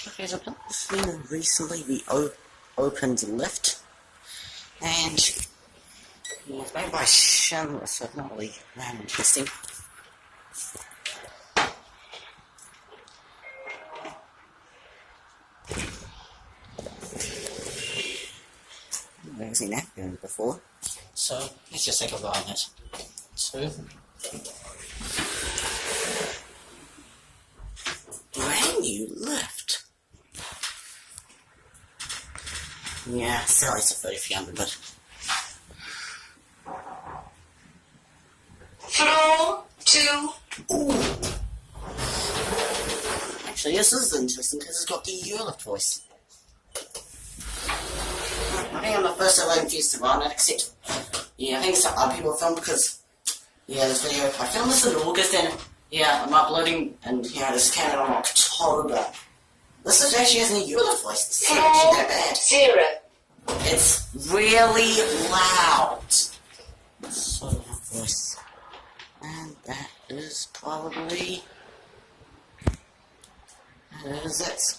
Okay, so recently we opened the lift, and it was made by Schindler, so it's not really that interesting. I've never seen that going before, so let's just take a look at it. So, brand new lift. Yeah, sorry, it's a 3300, but Floor 2. ooh. Actually, this is interesting because it's got the Europe voice. I think I'm the first ever confused to run it, except, yeah, I think some other people filmed because, yeah, this video, I filmed this in August and, yeah, I'm uploading, and, yeah, this came out in October. This is actually has a Europe voice, it's not actually that bad. 0. It's really loud. So loud voice. And that is probably, that is it.